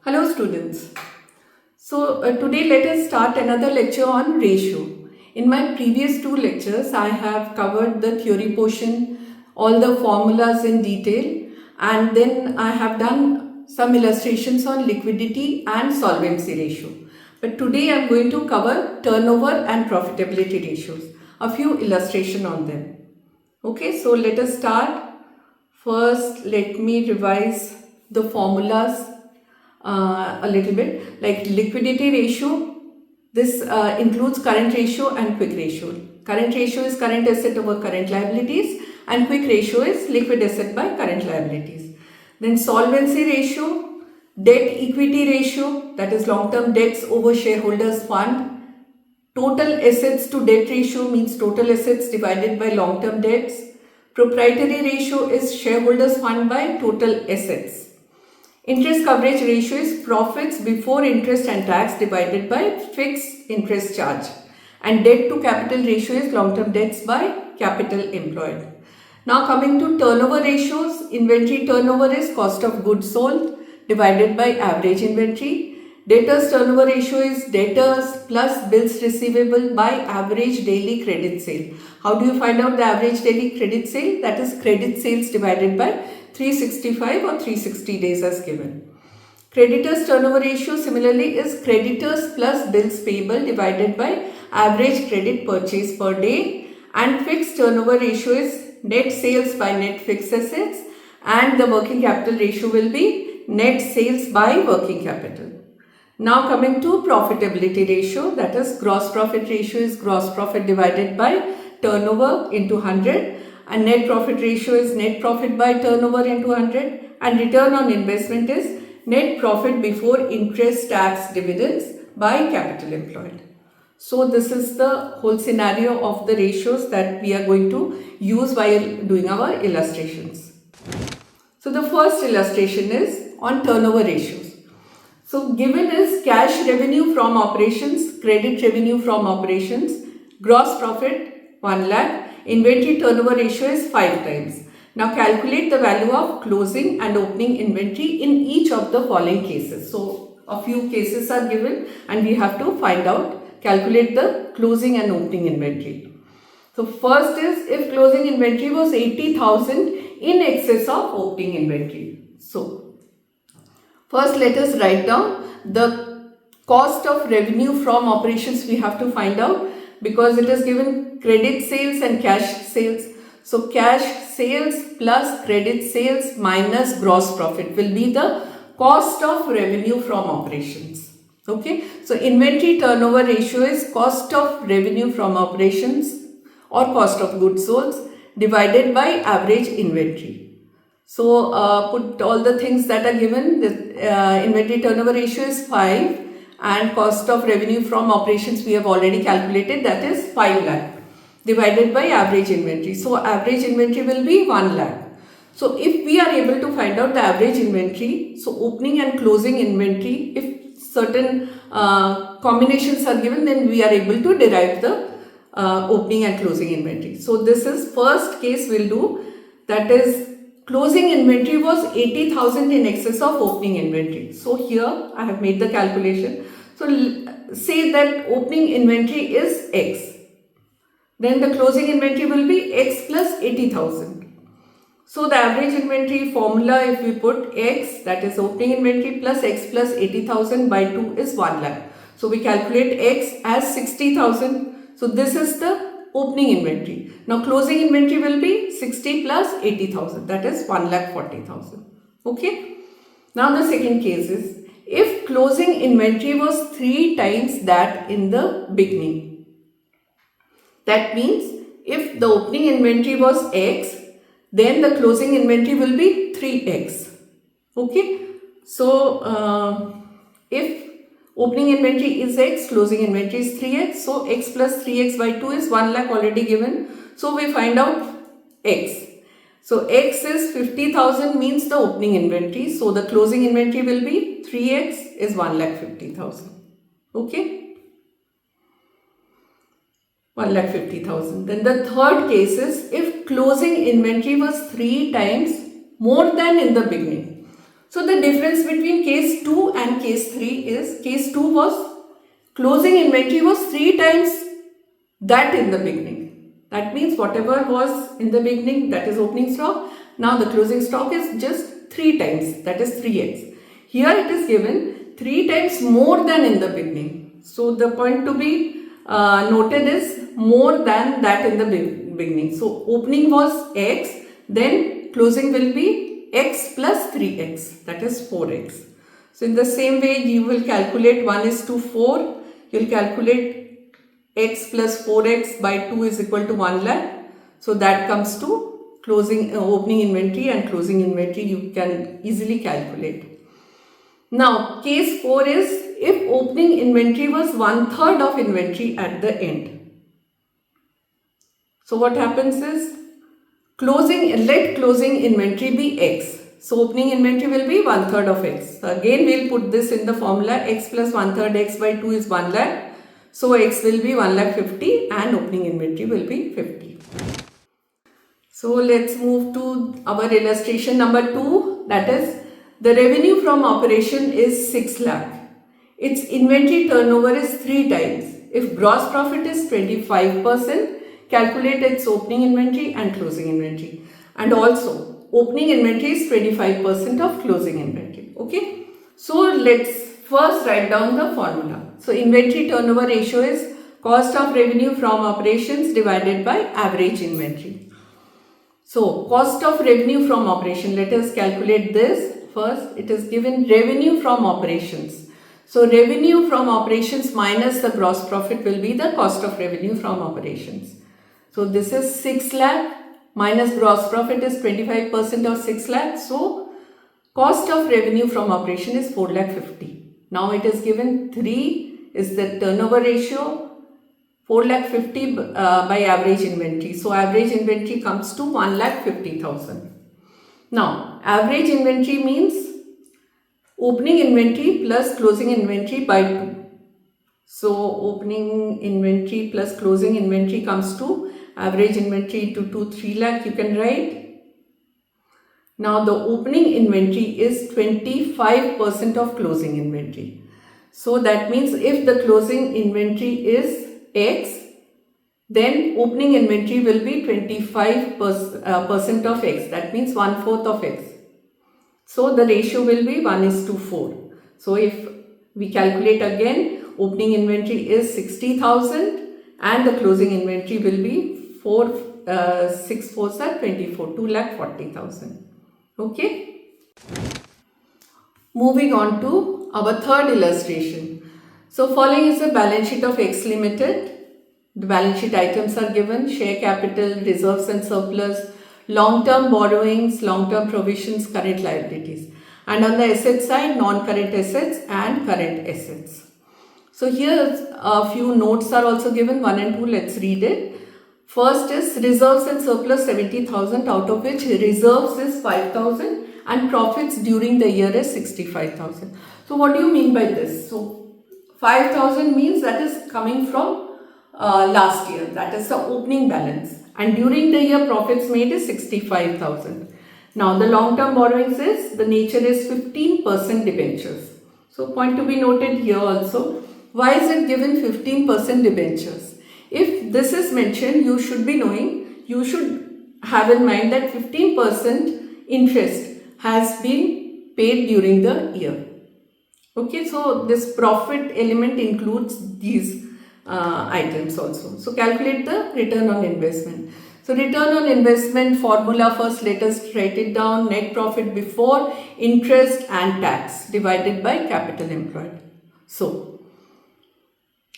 Hello students. Today let us start another lecture on ratio. In my previous two lectures I have covered the theory portion, all the formulas in detail, and then I have done some illustrations on liquidity and solvency ratio. But today I am going to cover turnover and profitability ratios, a few illustration on them. Okay, so let us start. First let me revise the formulas a little bit. Like liquidity ratio, this includes current ratio and quick ratio. Current ratio is current asset over current liabilities, and quick ratio is liquid asset by current liabilities. Then solvency ratio, debt equity ratio, that is long term debts over shareholders fund. Total assets to debt ratio means total assets divided by long term debts. Proprietary ratio is shareholders fund by total assets. Interest coverage ratio is profits before interest and tax divided by fixed interest charge. And debt to capital ratio is long-term debts by capital employed. Now coming to turnover ratios, inventory turnover is cost of goods sold divided by average inventory. Debtors turnover ratio is debtors plus bills receivable by average daily credit sale. How do you find out the average daily credit sale? That is credit sales divided by 365 or 360 days as given. Creditors turnover ratio similarly is creditors plus bills payable divided by average credit purchase per day, and fixed turnover ratio is net sales by net fixed assets, and the working capital ratio will be net sales by working capital. Now coming to profitability ratio, that is gross profit ratio is gross profit divided by turnover into 100, and net profit ratio is net profit by turnover into 100, and return on investment is net profit before interest, tax, dividends by capital employed. So this is the whole scenario of the ratios that we are going to use while doing our illustrations. So the first illustration is on turnover ratios. So given is cash revenue from operations, credit revenue from operations, gross profit 1 lakh, inventory turnover ratio is 5 times. Now calculate the value of closing and opening inventory in each of the following cases. So a few cases are given and we have to find out, calculate the closing and opening inventory. So first is if closing inventory was 80,000 in excess of opening inventory. So first let us write down the cost of revenue from operations we have to find out, because it is given credit sales and cash sales. So cash sales plus credit sales minus gross profit will be the cost of revenue from operations. Okay, so inventory turnover ratio is cost of revenue from operations or cost of goods sold divided by average inventory. So put all the things that are given. The inventory turnover ratio is 5 and cost of revenue from operations we have already calculated, that is 5 lakh divided by average inventory. So average inventory will be 1 lakh. So if we are able to find out the average inventory, so opening and closing inventory, if certain combinations are given, then we are able to derive the opening and closing inventory. So this is first case we'll do, that is closing inventory was 80,000 in excess of opening inventory. So here I have made the calculation. So say that opening inventory is X. Then the closing inventory will be X plus 80,000. So the average inventory formula, if we put X, that is opening inventory plus X plus 80,000 by 2 is 1 lakh. So we calculate X as 60,000. So this is the opening inventory. Now closing inventory will be 60 plus 80,000, that is 1,40,000. Okay. Now the second case is if closing inventory was 3 times that in the beginning. That means if the opening inventory was X, then the closing inventory will be 3X. Okay. So if opening inventory is X, closing inventory is 3X. So X plus 3X by 2 is 1 lakh already given. So we find out X. So X is 50,000 means the opening inventory. So the closing inventory will be 3X is 1,50,000. Okay. 1,50,000. Then the third case is if closing inventory was 3 times more than in the beginning. So the difference between case 2 and case 3 is, case 2 was closing inventory was 3 times that in the beginning. That means whatever was in the beginning, that is opening stock. Now the closing stock is just 3 times, that is 3x. Here it is given 3 times more than in the beginning. So the point to be noted is more than that in the beginning. So opening was x, then closing will be x plus 3x, that is 4x. So in the same way you will calculate 1:4, you will calculate x plus 4x by 2 is equal to 1 lakh. So that comes to closing opening inventory and closing inventory you can easily calculate. Now case 4 is if opening inventory was 1/3 of inventory at the end. So what happens is let closing inventory be x. So opening inventory will be 1/3 of x. So again we will put this in the formula, x plus 1/3 x by 2 is 1 lakh. So x will be 1,50,000 and opening inventory will be 50. So let's move to our illustration number 2, that is the revenue from operation is 6 lakh. Its inventory turnover is 3 times. If gross profit is 25%, calculate its opening inventory and closing inventory. And also opening inventory is 25% of closing inventory. Okay. So let's first write down the formula. So inventory turnover ratio is cost of revenue from operations divided by average inventory. So cost of revenue from operation, let us calculate this. First it is given revenue from operations. So revenue from operations minus the gross profit will be the cost of revenue from operations. So this is 6 lakh minus gross profit is 25% of 6 lakh. So cost of revenue from operation is 4,50,000. Now it is given 3 is the turnover ratio, 4,50,000 by average inventory. So average inventory comes to 1,50,000. Now average inventory means opening inventory plus closing inventory by 2. So opening inventory plus closing inventory comes to average inventory into 2, 3 lakh you can write. Now the opening inventory is 25% of closing inventory. So that means if the closing inventory is x, then opening inventory will be 25% of x. That means 1/4 of x. So the ratio will be 1:4. So if we calculate again, opening inventory is 60,000 and the closing inventory will be 6 4s are 24, 2,40,000. Okay. Moving on to our third illustration. So following is the balance sheet of X Limited. The balance sheet items are given: share capital, reserves and surplus, long-term borrowings, long-term provisions, current liabilities. And on the asset side, non-current assets and current assets. So here a few notes are also given, 1 and 2. Let's read it. First is reserves and surplus 70,000, out of which reserves is 5,000 and profits during the year is 65,000. So what do you mean by this? So 5,000 means that is coming from last year, that is the opening balance, and during the year profits made is 65,000. Now the long-term borrowings is, the nature is 15% debentures. So point to be noted here also. Why is it given 15% debentures? If this is mentioned, you should be knowing, you should have in mind that 15% interest has been paid during the year. Okay, so this profit element includes these items also. So calculate the return on investment. So return on investment formula, first let us write it down: net profit before interest and tax divided by capital employed. So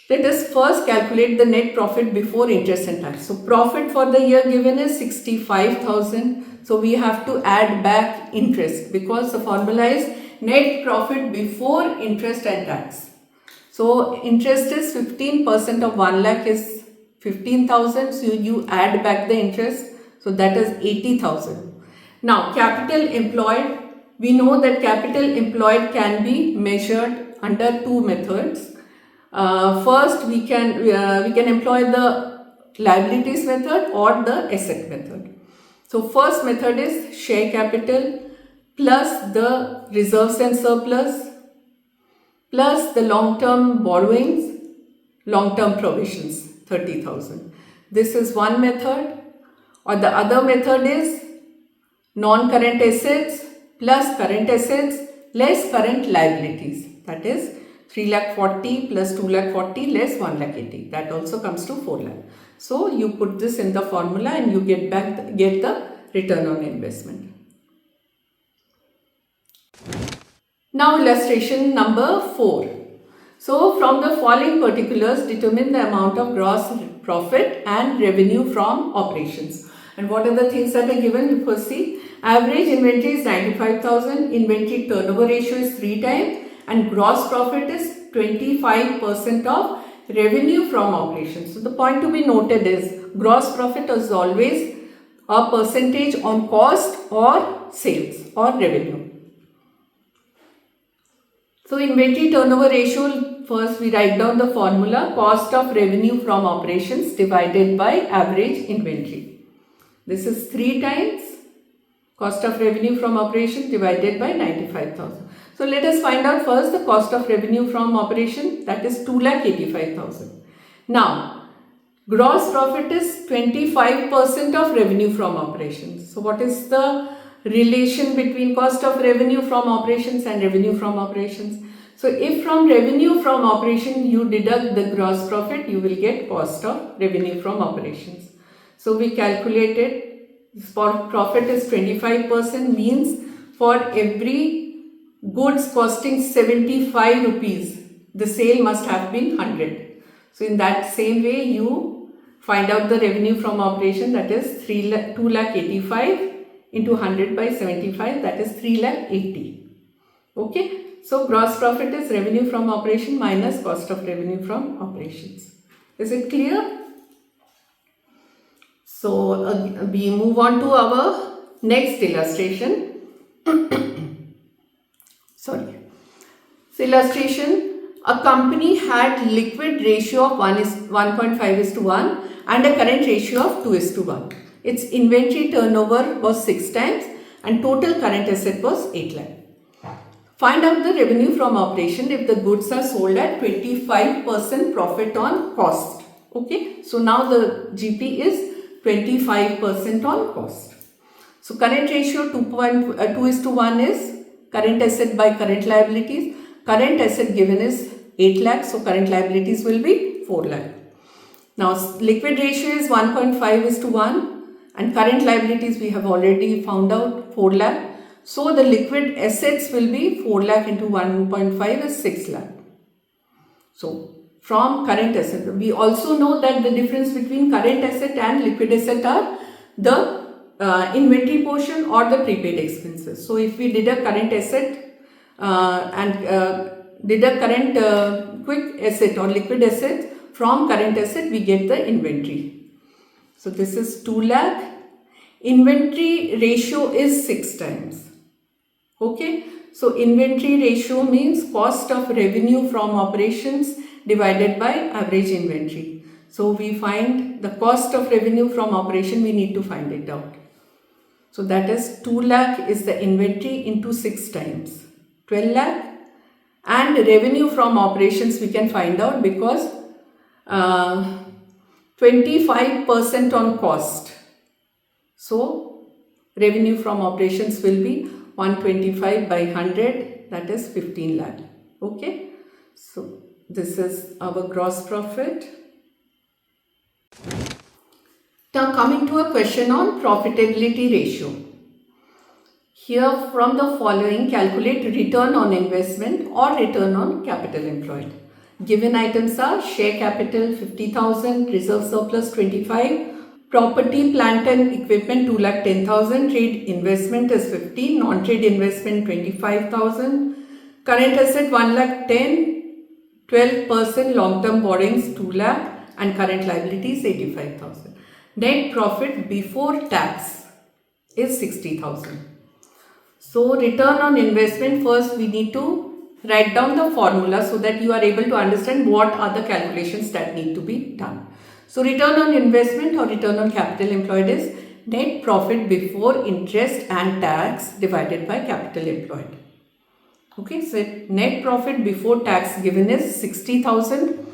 let us first calculate the net profit before interest and tax. So profit for the year given is 65,000. So we have to add back interest because the formula is net profit before interest and tax. So interest is 15% of 1 lakh is 15,000. So you add back the interest. So that is 80,000. Now capital employed, we know that capital employed can be measured under two methods. First we can employ the liabilities method or the asset method. So first method is share capital plus the reserves and surplus plus the long-term borrowings, long-term provisions, 30,000. This is one method. Or the other method is non-current assets plus current assets less current liabilities. That is 3,40,000 plus 2,40,000 less 1,80,000. That also comes to 4,00,000. So you put this in the formula and you get the return on investment. Now illustration number 4. So from the following particulars, determine the amount of gross profit and revenue from operations. And what are the things that are given? You first see, average inventory is 95,000, inventory turnover ratio is 3 times, and gross profit is 25% of revenue from operations. So the point to be noted is, gross profit is always a percentage on cost or sales or revenue. So inventory turnover ratio, first we write down the formula, cost of revenue from operations divided by average inventory. This is 3 times cost of revenue from operations divided by 95,000. So let us find out first the cost of revenue from operation, that is 2,85,000. Now, gross profit is 25% of revenue from operations. So what is the relation between cost of revenue from operations and revenue from operations? So if from revenue from operation you deduct the gross profit, you will get cost of revenue from operations. So we calculated for profit is 25%, means for every goods costing 75 rupees, the sale must have been 100. So in that same way you find out the revenue from operation, that is 2,85,000 into 100 by 75, that is 3,80,000. Okay. So gross profit is revenue from operation minus cost of revenue from operations. Is it clear? So we move on to our next illustration. Sorry. So illustration, a company had liquid ratio of 1.5:1 and a current ratio of 2:1. Its inventory turnover was 6 times and total current asset was 8 lakh. Find out the revenue from operation if the goods are sold at 25% profit on cost. Okay, so now the GP is 25% on cost. So current ratio 2:1 is current asset by current liabilities. Current asset given is 8 lakh, so current liabilities will be 4 lakh. Now liquid ratio is 1.5:1 and current liabilities we have already found out 4 lakh. So the liquid assets will be 4 lakh into 1.5 is 6 lakh. So from current asset, we also know that the difference between current asset and liquid asset are the inventory portion or the prepaid expenses. So if we deduct current asset and deduct current quick asset or liquid asset from current asset, we get the inventory. So this is 2 lakh. Inventory ratio is 6 times. Okay, so inventory ratio means cost of revenue from operations divided by average inventory. So we find the cost of revenue from operation, we need to find it out. So that is 2 lakh is the inventory into 6 times 12 lakh, and revenue from operations we can find out because 25% on cost. So revenue from operations will be 125 by 100, that is 15 lakh. Okay, so this is our gross profit. Now coming to a question on profitability ratio. Here from the following, calculate return on investment or return on capital employed. Given items are share capital 50,000, reserve surplus 25, property, plant and equipment 2,10,000, trade investment is 15, non-trade investment 25,000, current asset 1,10,000, 12% long-term borrowings 2 lakh and current liabilities 85,000. Net profit before tax is 60,000. So return on investment, first we need to write down the formula so that you are able to understand what are the calculations that need to be done. So return on investment or return on capital employed is net profit before interest and tax divided by capital employed. Okay, so net profit before tax given is 60,000.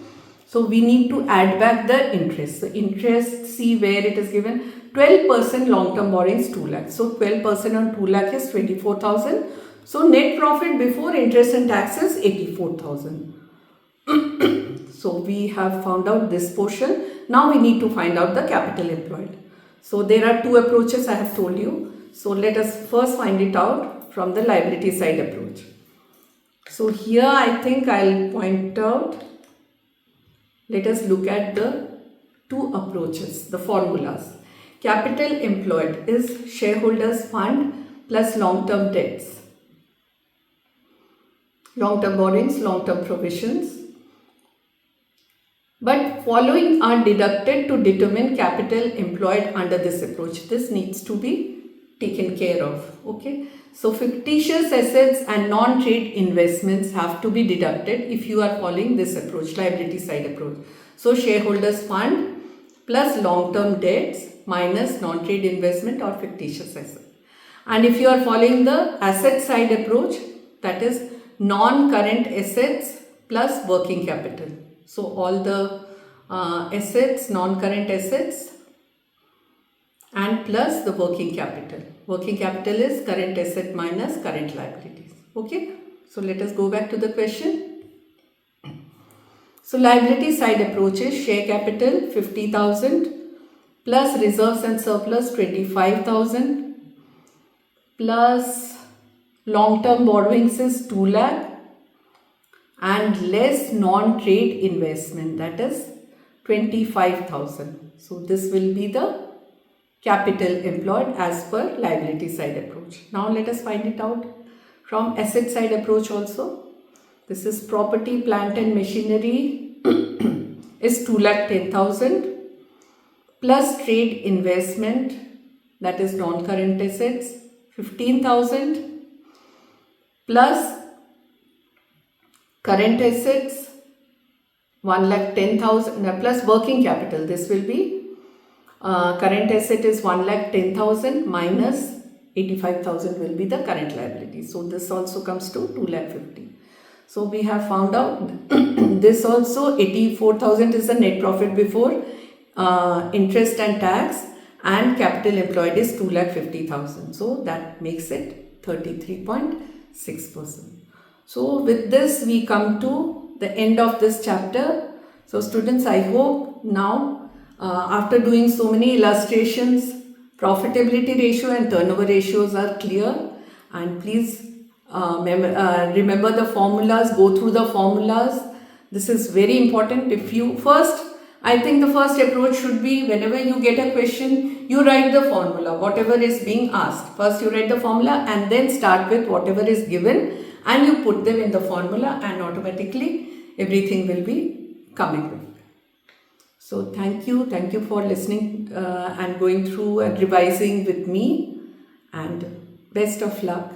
So we need to add back the interest. So interest, see where it is given. 12% long-term borrowings 2 lakh. So 12% on 2 lakh is 24,000. So net profit before interest and tax is 84,000. So we have found out this portion. Now we need to find out the capital employed. So there are two approaches I have told you. So let us first find it out from the liability side approach. So here I think I'll point out, let us look at the two approaches, the formulas. Capital employed is shareholders fund plus long-term debts. Long-term borrowings, long-term provisions. But following are deducted to determine capital employed under this approach. This needs to be taken care of. Okay. So fictitious assets and non-trade investments have to be deducted if you are following this approach, liability side approach. So shareholders fund plus long-term debts minus non-trade investment or fictitious asset. And if you are following the asset side approach, that is non-current assets plus working capital. So all the assets, non-current assets and plus the working capital. Working capital is current asset minus current liabilities. Okay. So let us go back to the question. So liability side approach is share capital 50,000 plus reserves and surplus 25,000 plus long-term borrowings is 2 lakh and less non-trade investment, that is 25,000. So this will be the capital employed as per liability side approach. Now let us find it out from asset side approach also. This is property, plant and machinery is 2,10,000 plus trade investment, that is non-current assets 15,000 plus current assets 1,10,000 plus working capital. This will be current asset is 1,10,000 minus 85,000 will be the current liability. So this also comes to 2,50,000. So we have found out this also 84,000 is the net profit before interest and tax, and capital employed is 2,50,000. So that makes it 33.6%. So with this we come to the end of this chapter. So students, I hope now after doing so many illustrations, profitability ratio and turnover ratios are clear, and please remember the formulas, go through the formulas. This is very important. I think the first approach should be, whenever you get a question, you write the formula, whatever is being asked. First you write the formula and then start with whatever is given and you put them in the formula, and automatically everything will be coming with. So thank you for listening and going through and revising with me, and best of luck.